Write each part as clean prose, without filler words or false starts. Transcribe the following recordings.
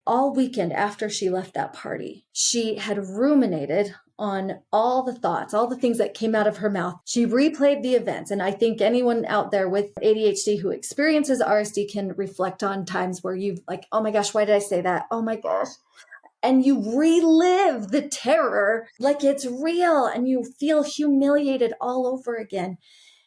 all weekend after she left that party, she had ruminated on all the thoughts, all the things that came out of her mouth. She replayed the events. And I think anyone out there with ADHD who experiences RSD can reflect on times where you've like, oh my gosh, why did I say that? Oh my gosh. And you relive the terror like it's real and you feel humiliated all over again.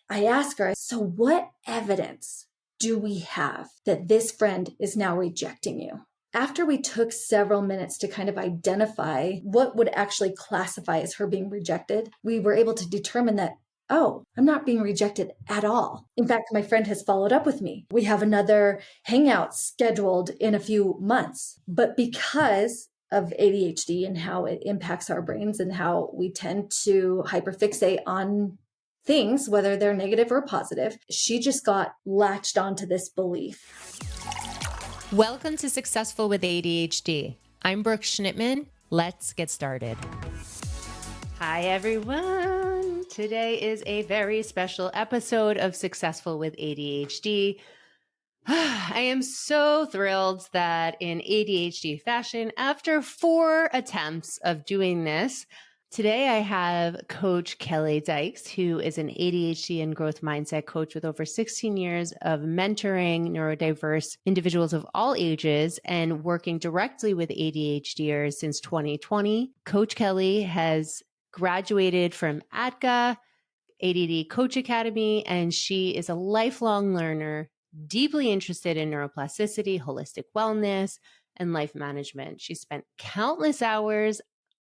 I ask her, so what evidence do we have that this friend is now rejecting you? After we took several minutes to kind of identify what would actually classify as her being rejected, we were able to determine that, oh, I'm not being rejected at all. In fact, my friend has followed up with me. We have another hangout scheduled in a few months. But because of ADHD and how it impacts our brains and how we tend to hyperfixate on things, whether they're negative or positive, she just got latched onto this belief. Welcome to Successful with ADHD. I'm Brooke Schnittman. Let's get started. Hi, everyone. Today is a very special episode of Successful with ADHD. I am so thrilled that in ADHD fashion, after 4 attempts of doing this, today I have Coach Kelly Dyches, who is an ADHD and growth mindset coach with over 16 years of mentoring neurodiverse individuals of all ages and working directly with ADHDers since 2020. Coach Kelly has graduated from ADGA, ADD Coach Academy, and she is a lifelong learner, deeply interested in neuroplasticity, holistic wellness, and life management. She spent countless hours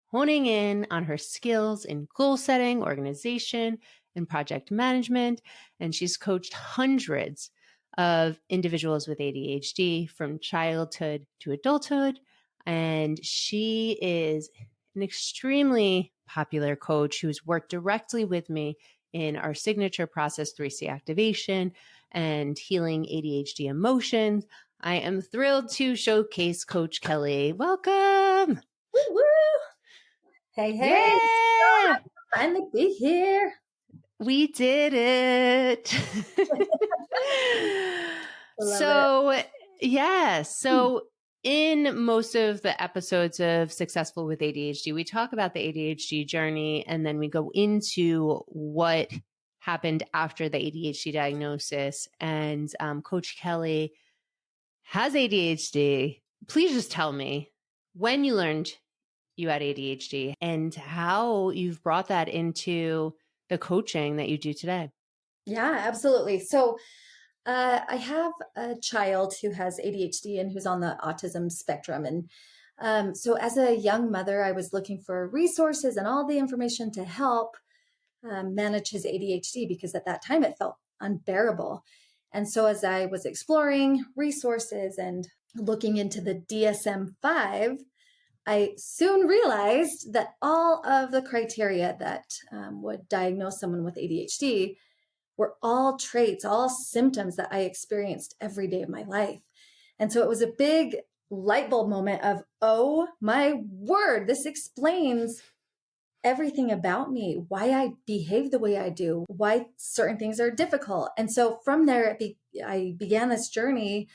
honing in on her skills in goal setting, organization, and project management. And she's coached hundreds of individuals with ADHD from childhood to adulthood. And she is an extremely popular coach who's worked directly with me in our signature process, 3C activation and healing ADHD emotions. I am thrilled to showcase Coach Kelly. Welcome. Woo-woo. Hey, Yeah! Finally be here. We did it. So in most of the episodes of Successful with ADHD, we talk about the ADHD journey, and then we go into what happened after the ADHD diagnosis. And Coach Kelly has ADHD. Please just tell me when you learned you had ADHD and how you've brought that into the coaching that you do today. Yeah, absolutely. So I have a child who has ADHD and who's on the autism spectrum. And so as a young mother, I was looking for resources and all the information to help manage his ADHD because at that time it felt unbearable. And so as I was exploring resources and looking into the DSM-5, I soon realized that all of the criteria that would diagnose someone with ADHD were all traits, all symptoms that I experienced every day of my life. And so it was a big light bulb moment of, oh my word, this explains everything about me, why I behave the way I do, why certain things are difficult. And so from there, I began this journey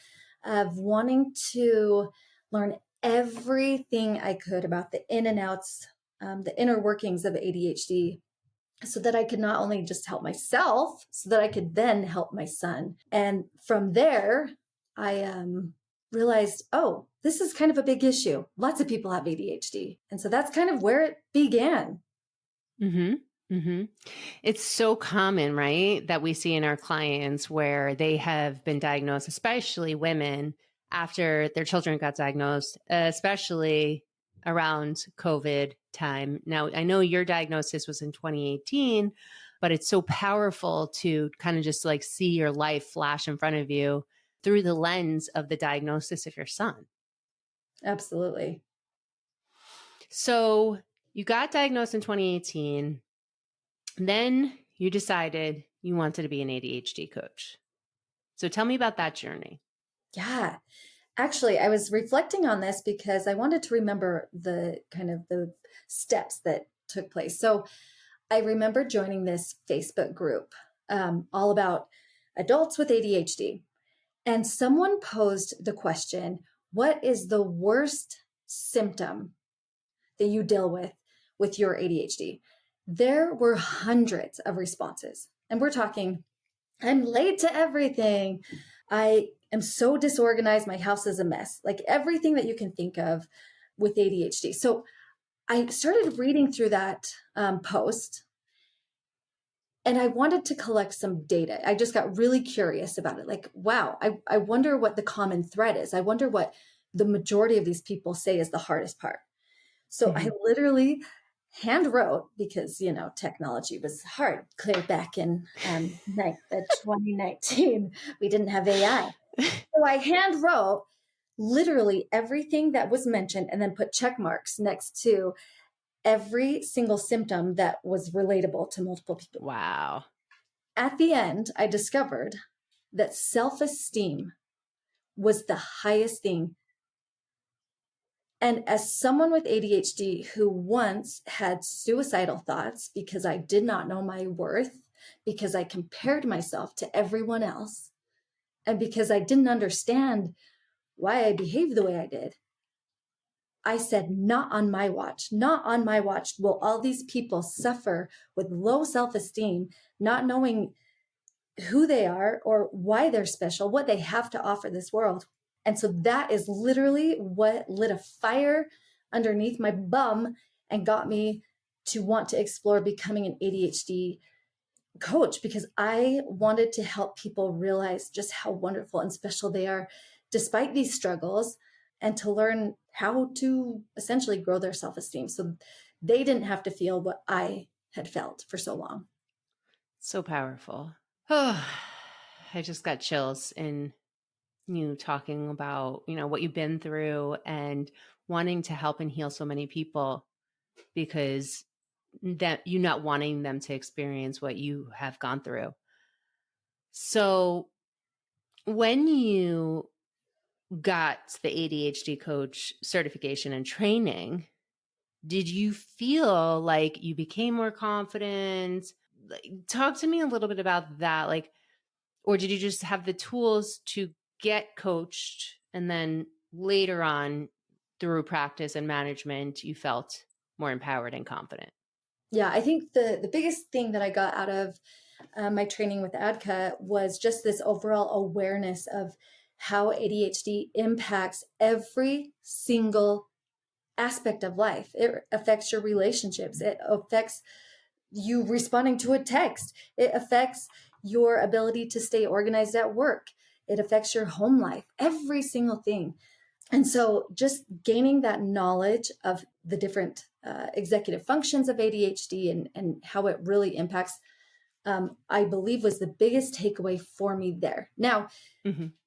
of wanting to learn everything I could about the in and outs, the inner workings of ADHD, so that I could not only just help myself, so that I could then help my son. And from there, I realized, oh, this is kind of a big issue. Lots of people have ADHD. And so that's kind of where it began. Mm-hmm. Mm-hmm. It's so common, right? That we see in our clients where they have been diagnosed, especially women, after their children got diagnosed, especially around COVID time. Now, I know your diagnosis was in 2018, but it's so powerful to kind of just like see your life flash in front of you through the lens of the diagnosis of your son. Absolutely. So you got diagnosed in 2018. Then you decided you wanted to be an ADHD coach. So tell me about that journey. Yeah. Actually, I was reflecting on this because I wanted to remember the kind of the steps that took place. So I remember joining this Facebook group all about adults with ADHD. And someone posed the question, what is the worst symptom that you deal with your ADHD? There were hundreds of responses. And we're talking, I'm late to everything. I am so disorganized. My house is a mess. Like everything that you can think of with ADHD. So I started reading through that post, and I wanted to collect some data. I just got really curious about it. Like, wow, I wonder what the common thread is. I wonder what the majority of these people say is the hardest part. So I literally hand wrote, because, technology was hard, clear back in 2019. We didn't have AI. So I hand wrote literally everything that was mentioned and then put check marks next to every single symptom that was relatable to multiple people. Wow. At the end, I discovered that self-esteem was the highest thing. And as someone with ADHD who once had suicidal thoughts because I did not know my worth, because I compared myself to everyone else, and because I didn't understand why I behaved the way I did, I said, not on my watch. Not on my watch will all these people suffer with low self-esteem, not knowing who they are or why they're special, what they have to offer this world. And so that is literally what lit a fire underneath my bum and got me to want to explore becoming an ADHD coach, because I wanted to help people realize just how wonderful and special they are despite these struggles, and to learn how to essentially grow their self-esteem so they didn't have to feel what I had felt for so long. So powerful. Oh, I just got chills in you talking about, what you've been through and wanting to help and heal so many people, because that you not wanting them to experience what you have gone through. So when you got the ADHD coach certification and training, did you feel like you became more confident? Talk to me a little bit about that. Or did you just have the tools to get coached, and then later on through practice and management, you felt more empowered and confident? Yeah, I think the biggest thing that I got out of my training with ADCA was just this overall awareness of how ADHD impacts every single aspect of life. It affects your relationships. It affects you responding to a text. It affects your ability to stay organized at work. It affects your home life, every single thing. And so just gaining that knowledge of the different executive functions of ADHD and how it really impacts, I believe was the biggest takeaway for me there. Now,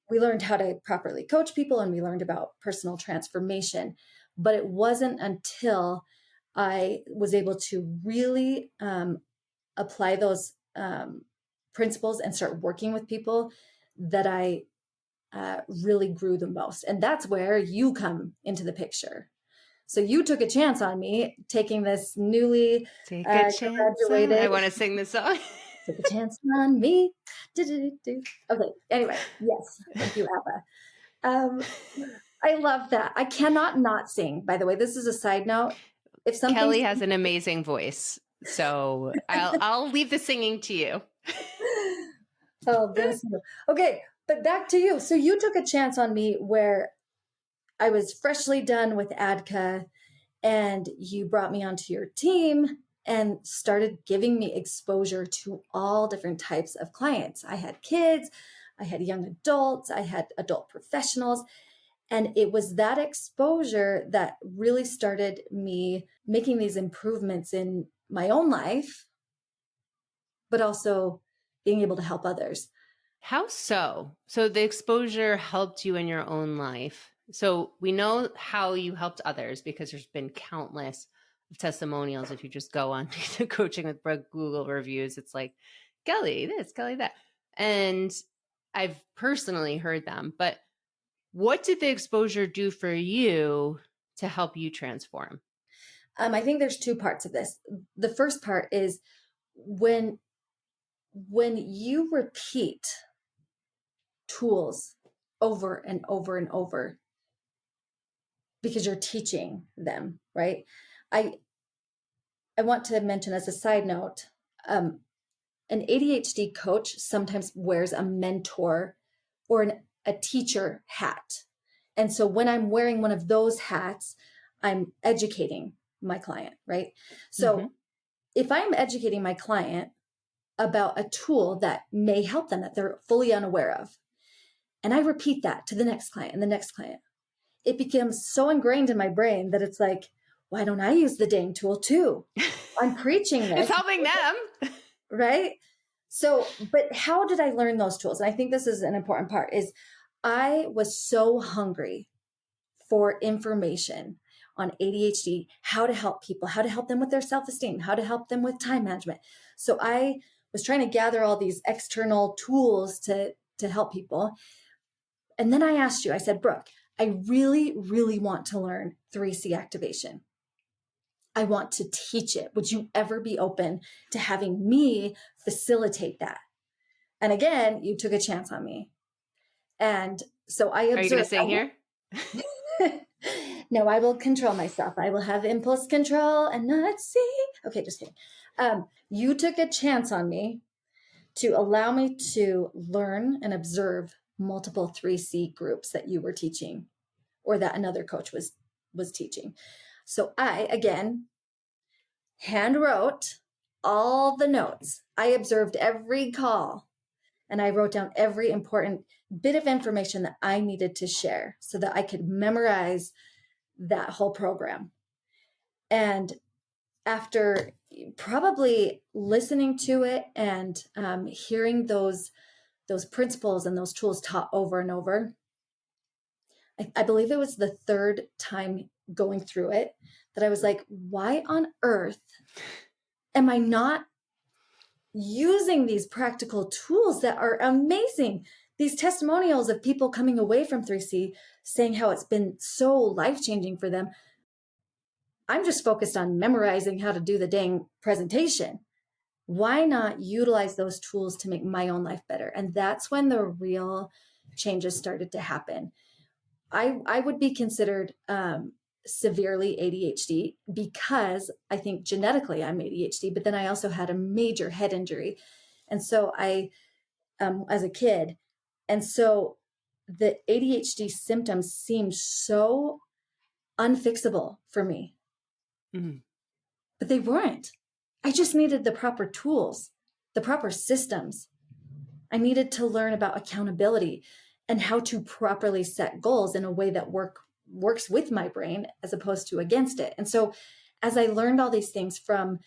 we learned how to properly coach people, and we learned about personal transformation, but it wasn't until I was able to really apply those principles and start working with people that I really grew the most. And that's where you come into the picture. So you took a chance on me taking this newly Take a chance. graduated. I want to sing this song. Take a chance on me. Okay. Anyway, yes. Thank you, Abba. I love that. I cannot not sing. By the way, this is a side note. If something Kelly has an amazing voice, so I'll leave the singing to you. Oh, bless you. Okay, but back to you. So you took a chance on me where I was freshly done with ADCA, and you brought me onto your team and started giving me exposure to all different types of clients. I had kids, I had young adults, I had adult professionals. And it was that exposure that really started me making these improvements in my own life, but also being able to help others. How so? So the exposure helped you in your own life. So we know how you helped others because there's been countless testimonials. If you just go on to Coaching with Brooke Google reviews, it's like, Kelly this, Kelly that. And I've personally heard them. But what did the exposure do for you to help you transform? I think there's two parts of this. The first part is when you repeat tools over and over and over, because you're teaching them, right? I want to mention as a side note, an ADHD coach sometimes wears a mentor or a teacher hat. And so when I'm wearing one of those hats, I'm educating my client, right? So if I'm educating my client about a tool that may help them that they're fully unaware of, and I repeat that to the next client and the next client, it becomes so ingrained in my brain that it's like, why don't I use the dang tool too? I'm preaching this. It's helping them. Right? So, but how did I learn those tools? And I think this is an important part is I was so hungry for information on ADHD, how to help people, how to help them with their self-esteem, how to help them with time management. So I was trying to gather all these external tools to help people. And then I asked you, I said, Brooke, I really, really want to learn 3C activation. I want to teach it. Would you ever be open to having me facilitate that? And again, you took a chance on me. And so I observed. Are you going to stay here? No, I will control myself. I will have impulse control and not see. Okay, just kidding. You took a chance on me to allow me to learn and observe multiple 3C groups that you were teaching or that another coach was teaching. So I, again, hand wrote all the notes. I observed every call and I wrote down every important bit of information that I needed to share so that I could memorize that whole program. And after probably listening to it and hearing those principles and those tools taught over and over, I believe it was the third time going through it that I was like, why on earth am I not using these practical tools that are amazing? These testimonials of people coming away from 3C saying how it's been so life-changing for them. I'm just focused on memorizing how to do the dang presentation. Why not utilize those tools to make my own life better? And that's when the real changes started to happen. I would be considered severely ADHD because I think genetically I'm ADHD, but then I also had a major head injury. And so I, as a kid, and so the ADHD symptoms seemed so unfixable for me, but they weren't. I just needed the proper tools, the proper systems. I needed to learn about accountability and how to properly set goals in a way that works with my brain as opposed to against it. And so as I learned all these things from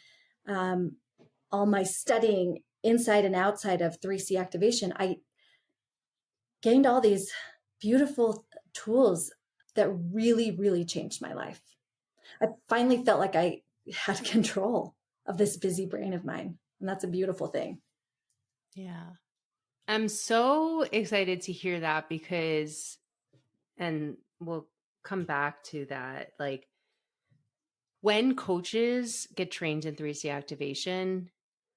all my studying inside and outside of 3C activation, I gained all these beautiful tools that really, really changed my life. I finally felt like I had control of this busy brain of mine. And that's a beautiful thing. Yeah. I'm so excited to hear that because, and we'll come back to that, like when coaches get trained in 3C activation,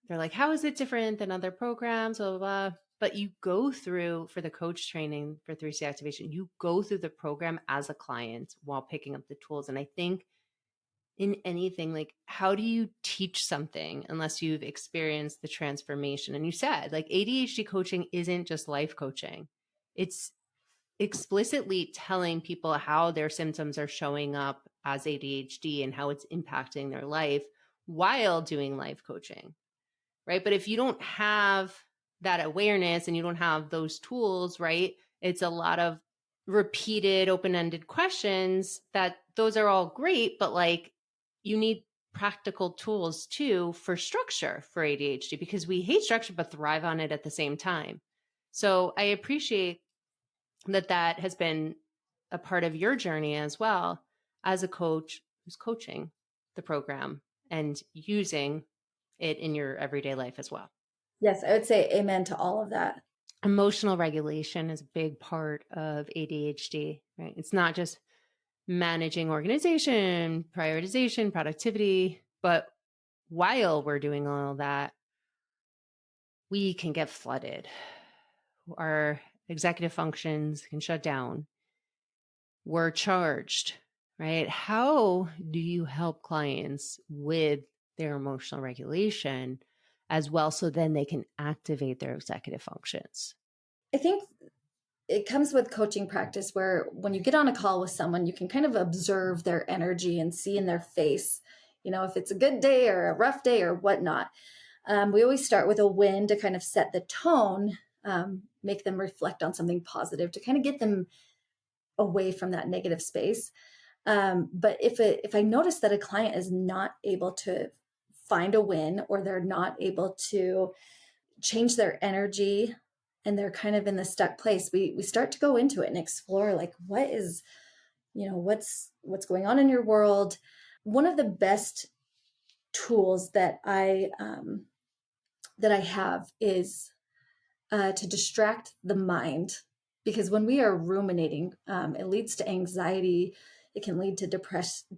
they're like, how is it different than other programs, blah, blah, blah. But you go through, for the coach training for 3C activation, you go through the program as a client while picking up the tools. And I think in anything, like, how do you teach something unless you've experienced the transformation? And you said, like, ADHD coaching isn't just life coaching. It's explicitly telling people how their symptoms are showing up as ADHD and how it's impacting their life while doing life coaching, right? But if you don't have that awareness and you don't have those tools, right, it's a lot of repeated open-ended questions that those are all great, but like you need practical tools too for structure for ADHD because we hate structure but thrive on it at the same time. So I appreciate that has been a part of your journey as well as a coach who's coaching the program and using it in your everyday life as well. Yes, I would say amen to all of that. Emotional regulation is a big part of ADHD, right? It's not just managing organization, prioritization, productivity, but while we're doing all that, we can get flooded. Our executive functions can shut down. We're charged, right? How do you help clients with their emotional regulation as well so then they can activate their executive functions? I think it comes with coaching practice where when you get on a call with someone, you can kind of observe their energy and see in their face, if it's a good day or a rough day or whatnot. We always start with a win to kind of set the tone, make them reflect on something positive to kind of get them away from that negative space. But if I notice that a client is not able to find a win, or they're not able to change their energy and they're kind of in the stuck place, we start to go into it and explore, like, what's going on in your world. One of the best tools that I have is to distract the mind, because when we are ruminating, it leads to anxiety. It can lead to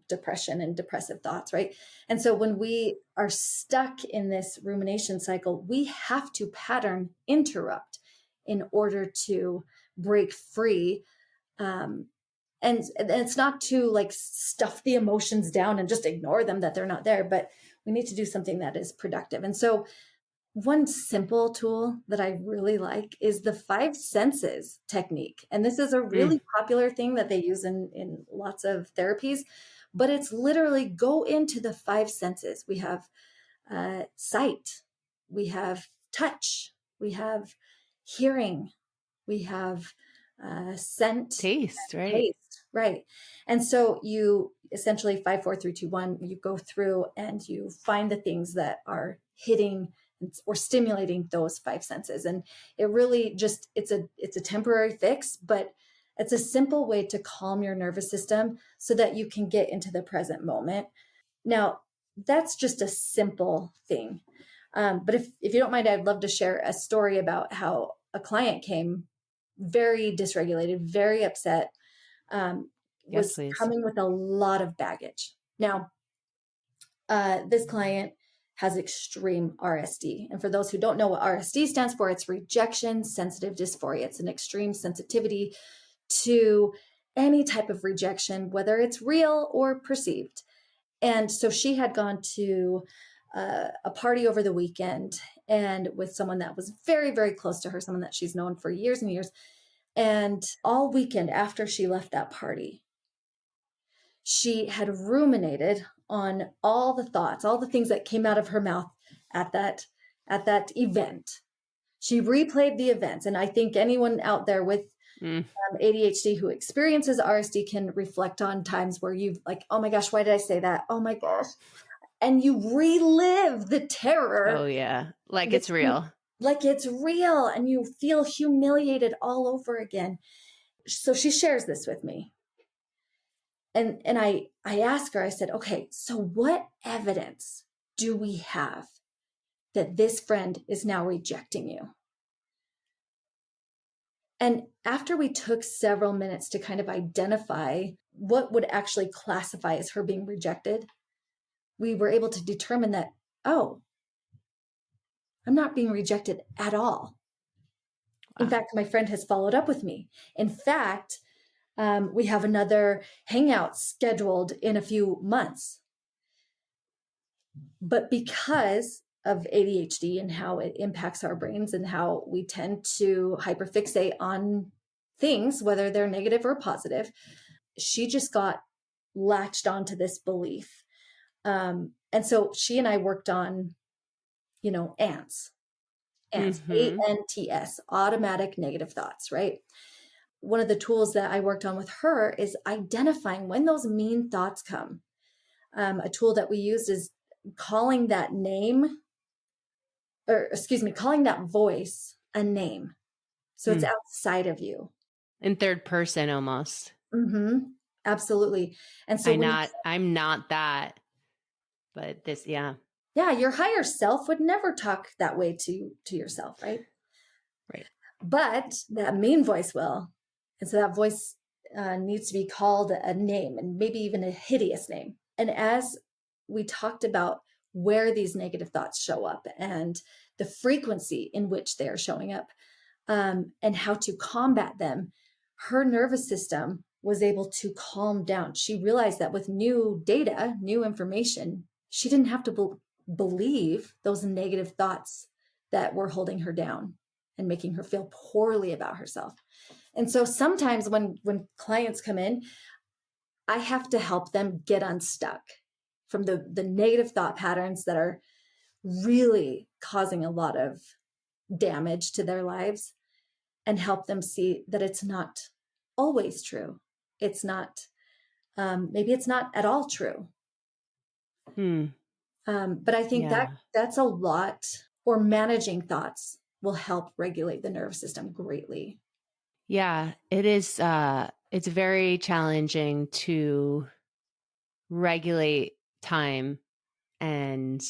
depression and depressive thoughts, right? And so when we are stuck in this rumination cycle, we have to pattern interrupt in order to break free. And it's not to like stuff the emotions down and just ignore them, that they're not there, but we need to do something that is productive. And so one simple tool that I really like is the 5 senses technique. And this is a really popular thing that they use in lots of therapies, but it's literally go into the 5 senses. We have sight, we have touch, we have hearing, we have scent, Taste, right? taste. Right. And so you essentially 5, 4, 3, 2, 1, you go through and you find the things that are hitting or stimulating those 5 senses. And it really just, it's a temporary fix, but it's a simple way to calm your nervous system so that you can get into the present moment. Now, that's just a simple thing. But if you don't mind, I'd love to share a story about how a client came very dysregulated, very upset, Yes, was please. coming with a lot of baggage. Now, this client has extreme RSD. And for those who don't know what RSD stands for, it's rejection sensitive dysphoria. It's an extreme sensitivity to any type of rejection, whether it's real or perceived. And so she had gone to a party over the weekend, and with someone that was very, very close to her, someone that she's known for years and years. And all weekend after she left that party, she had ruminated on all the thoughts, all the things that came out of her mouth at that event. She replayed the events. And I think anyone out there with ADHD who experiences RSD can reflect on times where you've like, oh my gosh, why did I say that? Oh my gosh. And you relive the terror. Oh, yeah. Like it's real. Like it's real. And you feel humiliated all over again. So she shares this with me. And I asked her, I said, okay, so what evidence do we have that this friend is now rejecting you? And after we took several minutes to kind of identify what would actually classify as her being rejected, we were able to determine that, oh, I'm not being rejected at all. Wow. In fact, my friend has followed up with me. In fact, we have another hangout scheduled in a few months. But because of ADHD and how it impacts our brains and how we tend to hyperfixate on things, whether they're negative or positive, she just got latched onto this belief. And so she and I worked on, ANTS, ANTS, automatic negative thoughts, right? One of the tools that I worked on with her is identifying when those mean thoughts come. A tool that we used is calling that voice a name. So it's outside of you. In third person almost. Mm-hmm. Absolutely. And so I'm not that, but this, yeah. Yeah, your higher self would never talk that way to yourself, right? Right. But that mean voice will. And so that voice needs to be called a name, and maybe even a hideous name. And as we talked about where these negative thoughts show up and the frequency in which they are showing up, and how to combat them, her nervous system was able to calm down. She realized that with new data, new information, she didn't have to believe those negative thoughts that were holding her down and making her feel poorly about herself. And so sometimes when clients come in, I have to help them get unstuck from the negative thought patterns that are really causing a lot of damage to their lives, and help them see that it's not always true. It's not, maybe it's not at all true. But I think that's a lot, or managing thoughts will help regulate the nervous system greatly. Yeah, it is. It's very challenging to regulate time and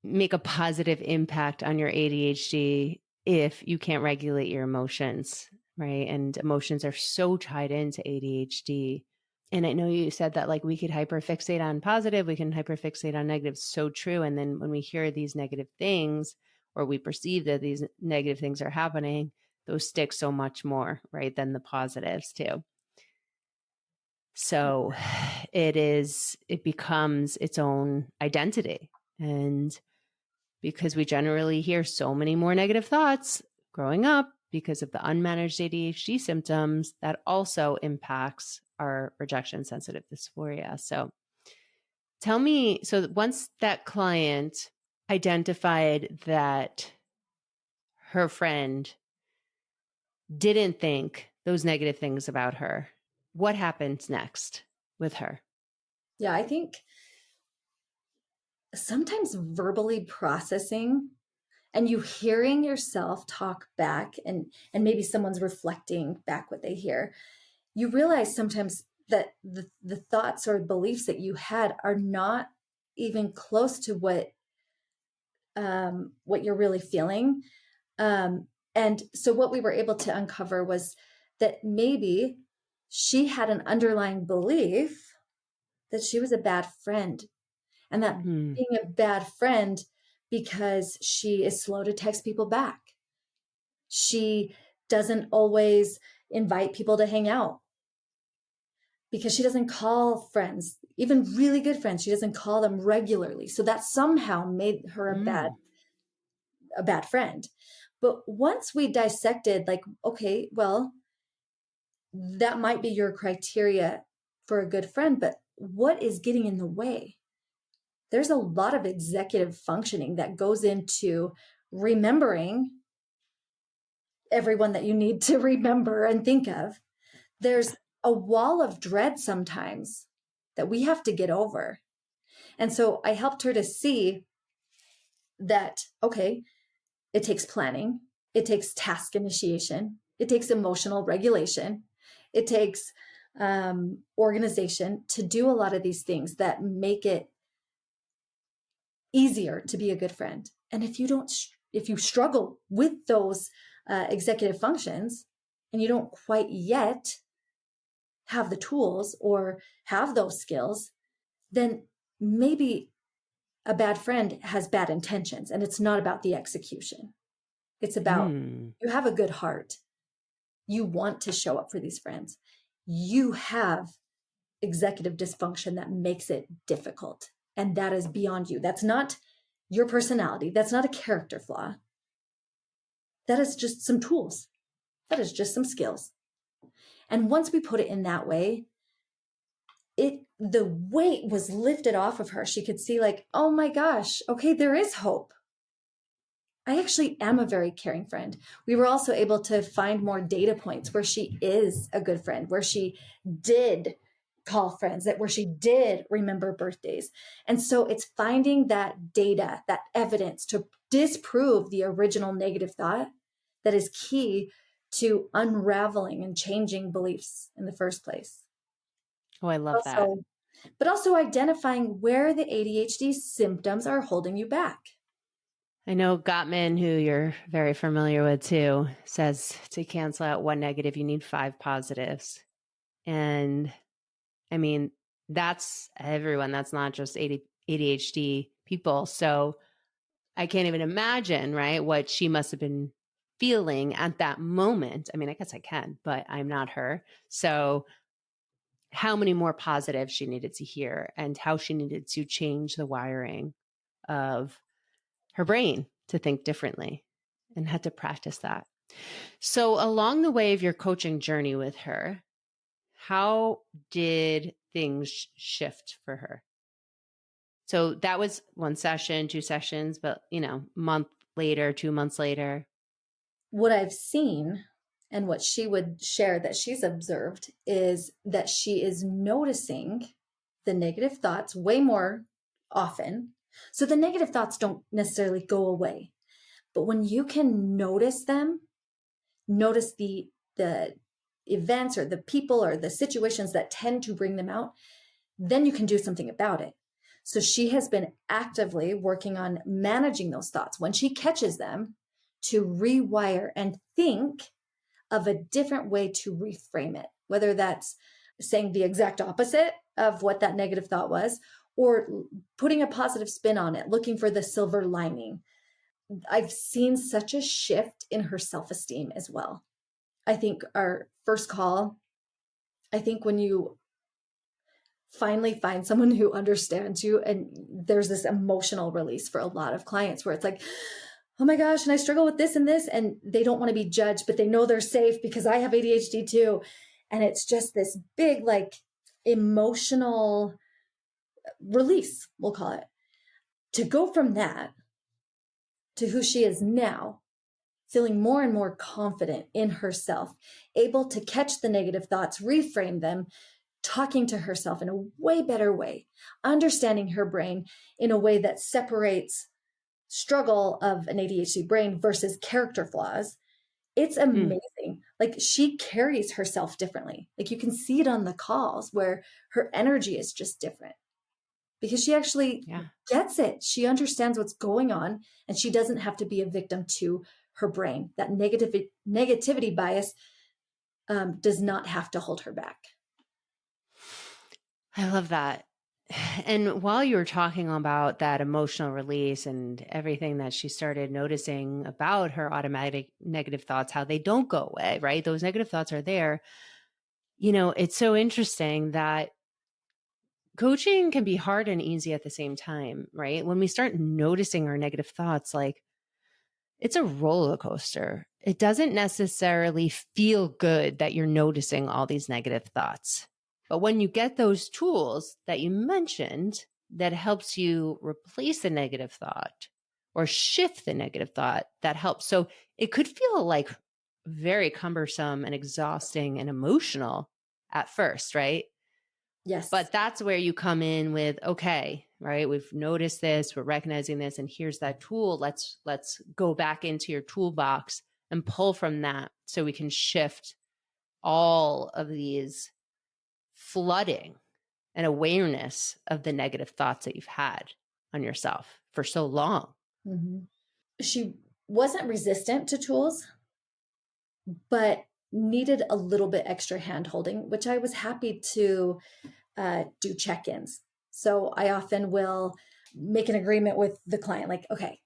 make a positive impact on your ADHD if you can't regulate your emotions, right? And emotions are so tied into ADHD. And I know you said that like we could hyperfixate on positive, we can hyperfixate on negative. So true. And then when we hear these negative things, or we perceive that these negative things are happening, those stick so much more, right, than the positives too. So it becomes its own identity. And because we generally hear so many more negative thoughts growing up because of the unmanaged ADHD symptoms, that also impacts our rejection sensitive dysphoria. So tell me, so once that client identified that her friend didn't think those negative things about her, what happens next with her? Yeah, I think sometimes verbally processing and you hearing yourself talk back, and maybe someone's reflecting back what they hear, you realize sometimes that the thoughts or beliefs that you had are not even close to what you're really feeling. And so what we were able to uncover was that maybe she had an underlying belief that she was a bad friend, and that being a bad friend because she is slow to text people back. She doesn't always invite people to hang out, because she doesn't call friends, even really good friends, she doesn't call them regularly. So that somehow made her a bad friend. But once we dissected, like, okay, well, that might be your criteria for a good friend, but what is getting in the way? There's a lot of executive functioning that goes into remembering everyone that you need to remember and think of. There's a wall of dread sometimes that we have to get over. And so I helped her to see that, okay, it takes planning, it takes task initiation, it takes emotional regulation, it takes organization to do a lot of these things that make it easier to be a good friend. And if you struggle with those executive functions, and you don't quite yet have the tools or have those skills, then maybe a bad friend has bad intentions, and it's not about the execution. It's about you have a good heart. You want to show up for these friends. You have executive dysfunction that makes it difficult. And that is beyond you. That's not your personality. That's not a character flaw. That is just some tools. That is just some skills. And once we put it in that way, the weight was lifted off of her. She could see, like, oh my gosh, okay, there is hope. I actually am a very caring friend. We were also able to find more data points where she is a good friend, where she did call friends, where she did remember birthdays. And so it's finding that data, that evidence to disprove the original negative thought that is key to unraveling and changing beliefs in the first place. Oh, I love that. But also identifying where the ADHD symptoms are holding you back. I know Gottman, who you're very familiar with too, says to cancel out one negative, you need 5 positives. And I mean, that's everyone. That's not just ADHD people. So I can't even imagine, right, what she must have been feeling at that moment. I mean, I guess I can, but I'm not her. So how many more positives she needed to hear and how she needed to change the wiring of her brain to think differently, and had to practice that. So along the way of your coaching journey with her, how did things shift for her? So that was one session, 2 sessions, but month later, 2 months later. What I've seen and what she would share that she's observed is that she is noticing the negative thoughts way more often. So the negative thoughts don't necessarily go away, but when you can notice them, notice the events or the people or the situations that tend to bring them out, then you can do something about it. So she has been actively working on managing those thoughts when she catches them, to rewire and think of a different way to reframe it, whether that's saying the exact opposite of what that negative thought was, or putting a positive spin on it, looking for the silver lining. I've seen such a shift in her self-esteem as well. I think our first call, I think when you finally find someone who understands you, and there's this emotional release for a lot of clients where it's like, oh my gosh, and I struggle with this and this, and they don't want to be judged, but they know they're safe because I have ADHD too. And it's just this big, like, emotional release, we'll call it. To go from that to who she is now, feeling more and more confident in herself, able to catch the negative thoughts, reframe them, talking to herself in a way better way, understanding her brain in a way that separates struggle of an ADHD brain versus character flaws. It's amazing. Like, she carries herself differently. Like, you can see it on the calls where her energy is just different because she actually gets it. She understands what's going on, and she doesn't have to be a victim to her brain. That negativity bias does not have to hold her back. I love that. And while you were talking about that emotional release and everything that she started noticing about her automatic negative thoughts, how they don't go away, right? Those negative thoughts are there. It's so interesting that coaching can be hard and easy at the same time, right? When we start noticing our negative thoughts, like, it's a roller coaster. It doesn't necessarily feel good that you're noticing all these negative thoughts. But when you get those tools that you mentioned that helps you replace the negative thought or shift the negative thought, that helps. So it could feel like very cumbersome and exhausting and emotional at first, right? Yes. But that's where you come in with, okay, right? We've noticed this, we're recognizing this, and here's that tool. Let's go back into your toolbox and pull from that so we can shift all of these flooding and awareness of the negative thoughts that you've had on yourself for so long. Mm-hmm. She wasn't resistant to tools, but needed a little bit extra hand holding, which I was happy to do check-ins. So I often will make an agreement with the client, like, okay,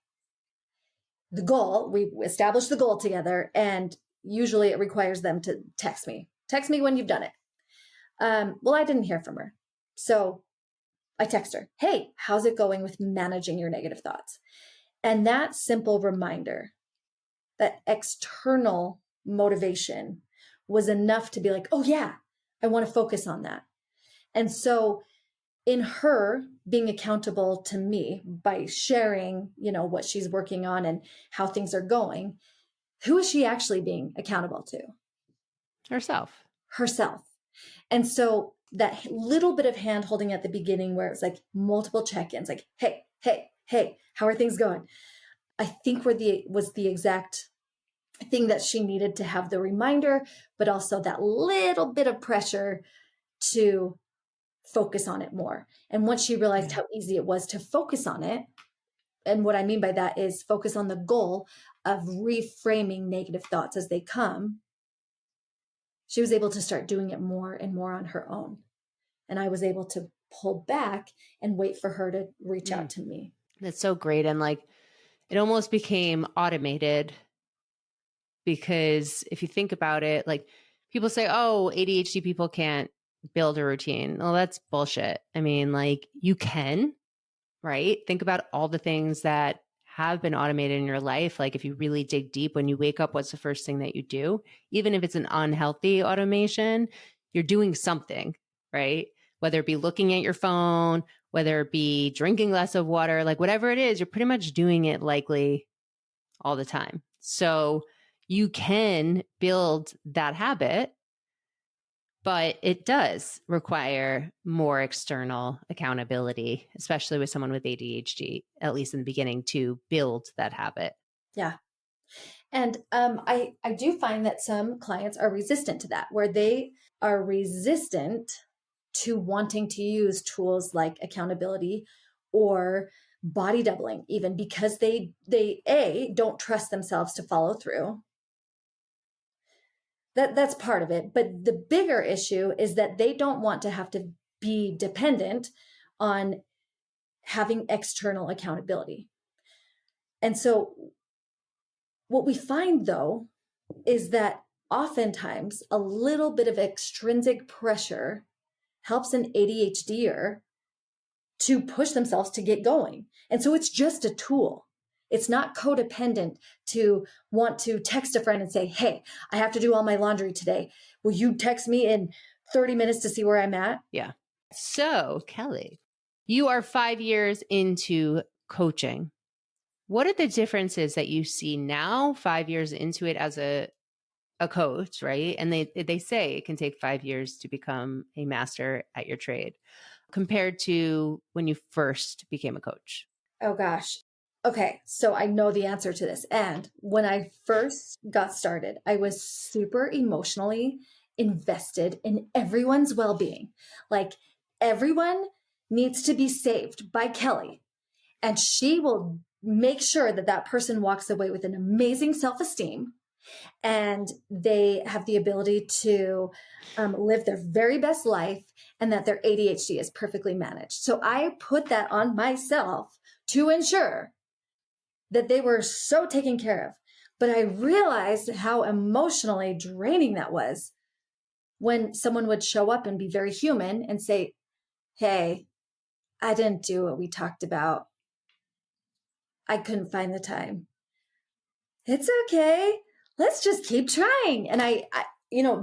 the goal, we establish the goal together, and usually it requires them to text me when you've done it. Well, I didn't hear from her. So I text her, hey, how's it going with managing your negative thoughts? And that simple reminder, that external motivation, was enough to be like, oh yeah, I want to focus on that. And so in her being accountable to me by sharing, what she's working on and how things are going, who is she actually being accountable to? Herself. And so that little bit of hand holding at the beginning where it was like multiple check-ins, like, hey, how are things going? I think was the exact thing that she needed to have the reminder, but also that little bit of pressure to focus on it more. And once she realized how easy it was to focus on it, and what I mean by that is focus on the goal of reframing negative thoughts as they come, she was able to start doing it more and more on her own. And I was able to pull back and wait for her to reach out to me. That's so great. And like, it almost became automated because if you think about it, like people say, oh, ADHD people can't build a routine. Well, that's bullshit. I mean, like you can, right? Think about all the things that have been automated in your life. Like if you really dig deep, when you wake up, what's the first thing that you do? Even if it's an unhealthy automation, you're doing something, right? Whether it be looking at your phone, whether it be drinking less of water, like whatever it is, you're pretty much doing it likely all the time. So you can build that habit, but it does require more external accountability, especially with someone with ADHD, at least in the beginning, to build that habit. Yeah. And I do find that some clients are resistant to that, where they are resistant to wanting to use tools like accountability or body doubling, even because they don't trust themselves to follow through. That's part of it. But the bigger issue is that they don't want to have to be dependent on having external accountability. And so what we find, though, is that oftentimes a little bit of extrinsic pressure helps an ADHDer to push themselves to get going. And so it's just a tool. It's not codependent to want to text a friend and say, hey, I have to do all my laundry today. Will you text me in 30 minutes to see where I'm at? Yeah. So, Kelly, you are 5 years into coaching. What are the differences that you see now, 5 years into it as a coach, right? And they say it can take 5 years to become a master at your trade compared to when you first became a coach. Oh gosh. Okay, so I know the answer to this. And when I first got started, I was super emotionally invested in everyone's well-being. Like everyone needs to be saved by Kelly, and she will make sure that that person walks away with an amazing self-esteem and they have the ability to live their very best life and that their ADHD is perfectly managed. So I put that on myself to ensure that they were so taken care of. But I realized how emotionally draining that was when someone would show up and be very human and say, hey, I didn't do what we talked about. I couldn't find the time. It's okay. Let's just keep trying. And I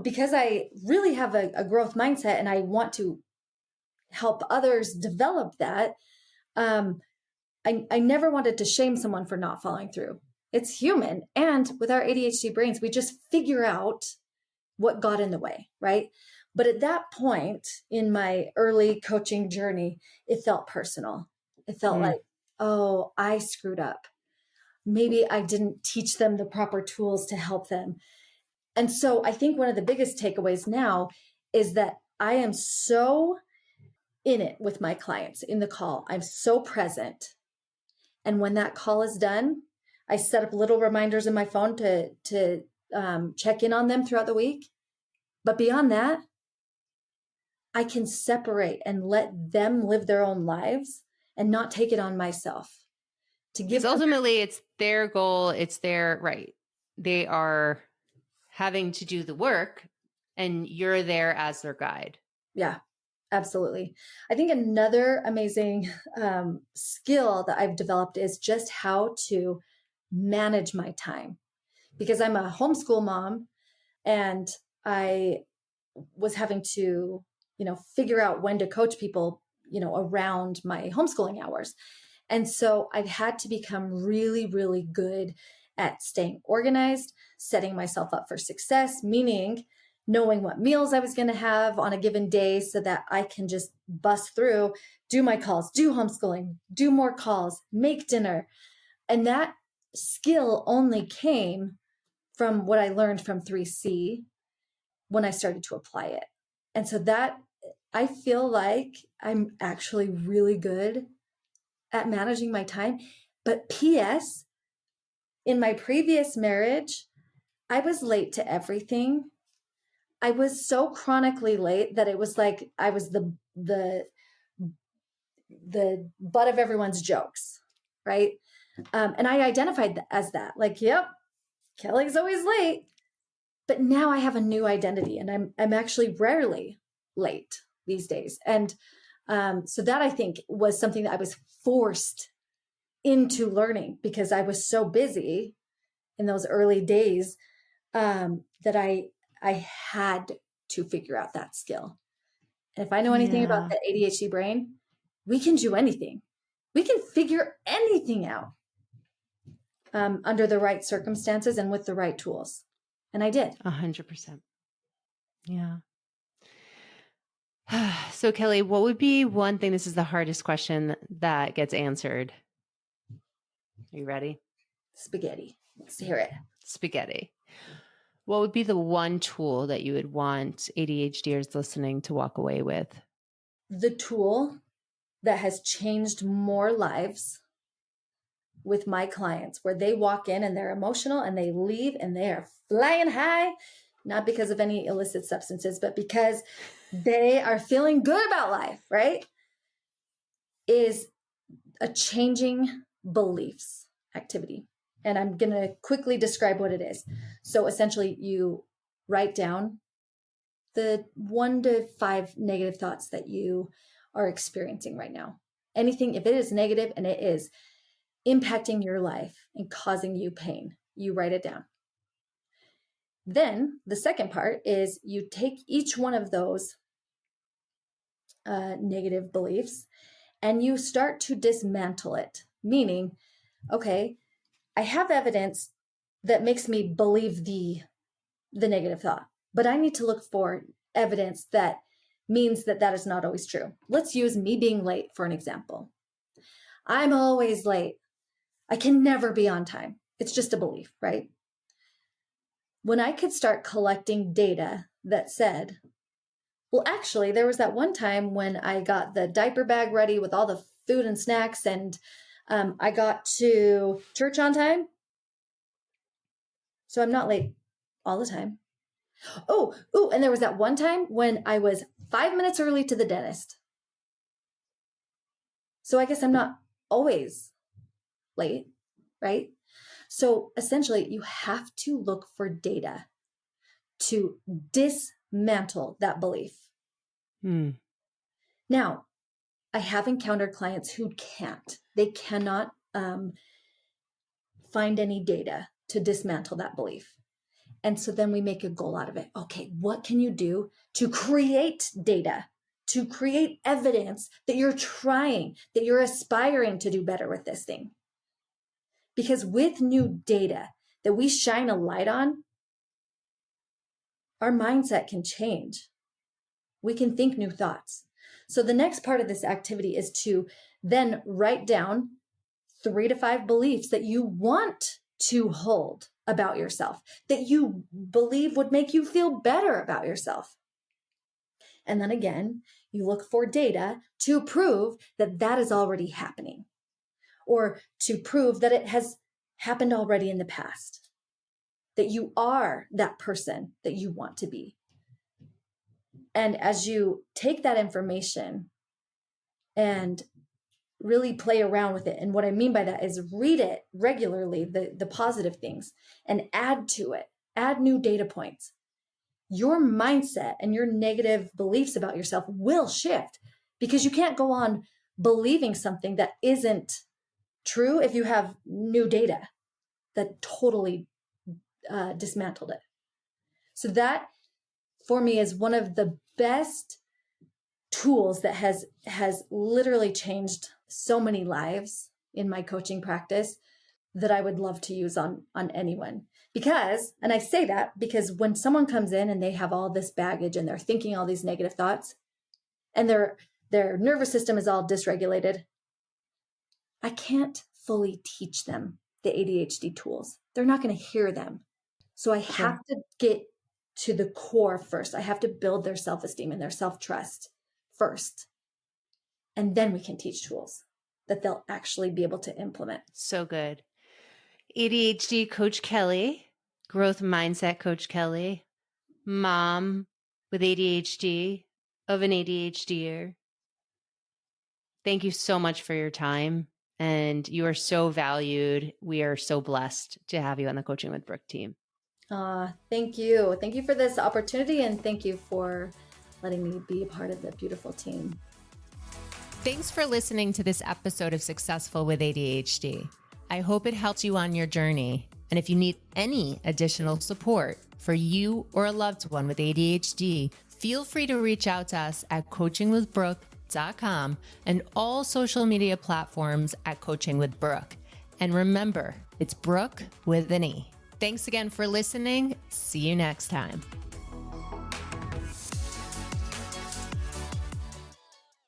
because I really have a growth mindset and I want to help others develop that, I never wanted to shame someone for not following through. It's human. And with our ADHD brains, we just figure out what got in the way, right? But at that point in my early coaching journey, it felt personal. It felt like, oh, I screwed up. Maybe I didn't teach them the proper tools to help them. And so I think one of the biggest takeaways now is that I am so in it with my clients in the call. I'm so present. And when that call is done, I set up little reminders in my phone to check in on them throughout the week. But beyond that, I can separate and let them live their own lives and not take it on myself. Because ultimately it's their goal, it's their right. They are having to do the work and you're there as their guide. Yeah, absolutely. I think another amazing skill that I've developed is just how to manage my time, because I'm a homeschool mom and I was having to, figure out when to coach people, around my homeschooling hours. And so I've had to become really, really good at staying organized, setting myself up for success, meaning knowing what meals I was going to have on a given day so that I can just bust through, do my calls, do homeschooling, do more calls, make dinner. And that skill only came from what I learned from 3C when I started to apply it. And so that I feel like I'm actually really good at managing my time. But P.S., in my previous marriage, I was late to everything. I was so chronically late that it was like I was the butt of everyone's jokes, right? And I identified as that. Like, yep, Kelly's always late. But now I have a new identity, and I'm actually rarely late these days. And so that, I think, was something that I was forced into learning because I was so busy in those early days that I had to figure out that skill. And if I know anything about the ADHD brain, we can do anything. We can figure anything out under the right circumstances and with the right tools. And I did. 100%. Yeah. So Kelly, what would be one thing, this is the hardest question that gets answered. Are you ready? Spaghetti. Let's hear it. Spaghetti. What would be the one tool that you would want ADHDers listening to walk away with? The tool that has changed more lives with my clients, where they walk in and they're emotional and they leave and they are flying high, not because of any illicit substances, but because they are feeling good about life, right? Is a changing beliefs activity. And I'm going to quickly describe what it is. So essentially, you write down the 1 to 5 negative thoughts that you are experiencing right now. Anything, if it is negative and it is impacting your life and causing you pain, you write it down. Then the second part is you take each one of those negative beliefs and you start to dismantle it. Meaning, okay, I have evidence that makes me believe the negative thought, but I need to look for evidence that means that that is not always true. Let's use me being late for an example. I'm always late. I can never be on time. It's just a belief, right? When I could start collecting data that said, well, actually, there was that one time when I got the diaper bag ready with all the food and snacks, and I got to church on time. So I'm not late all the time. Oh, and there was that one time when I was 5 minutes early to the dentist. So I guess I'm not always late, right? So essentially, you have to look for data to dismantle that belief. Now, I have encountered clients who can't. They cannot find any data to dismantle that belief. And so then we make a goal out of it. Okay, what can you do to create data, to create evidence that you're trying, that you're aspiring to do better with this thing? Because with new data that we shine a light on, our mindset can change. We can think new thoughts. So the next part of this activity is to then write down 3 to 5 beliefs that you want to hold about yourself, that you believe would make you feel better about yourself. And then again, you look for data to prove that that is already happening, or to prove that it has happened already in the past, that you are that person that you want to be. And as you take that information and really play around with it, and what I mean by that is read it regularly, the positive things, and add to it, add new data points, your mindset and your negative beliefs about yourself will shift, because you can't go on believing something that isn't true if you have new data that totally dismantled it. So that, for me, is one of the best tools that has literally changed so many lives in my coaching practice, that I would love to use on anyone. Because, and I say that because when someone comes in and they have all this baggage and they're thinking all these negative thoughts and their nervous system is all dysregulated, I can't fully teach them the ADHD tools. They're not going to hear them. So I have to get to the core first. I have to build their self-esteem and their self-trust first. And then we can teach tools that they'll actually be able to implement. So good. ADHD Coach Kelly, growth mindset Coach Kelly, mom with ADHD of an ADHDer. Thank you so much for your time. and you are so valued. We are so blessed to have you on the Coaching with Brooke team. Thank you. Thank you for this opportunity, and thank you for letting me be a part of the beautiful team. Thanks for listening to this episode of Successful with ADHD. I hope it helps you on your journey. And if you need any additional support for you or a loved one with ADHD, feel free to reach out to us at coachingwithbrooke.com and all social media platforms at Coaching with Brooke. And remember, it's Brooke with an E. Thanks again for listening. See you next time.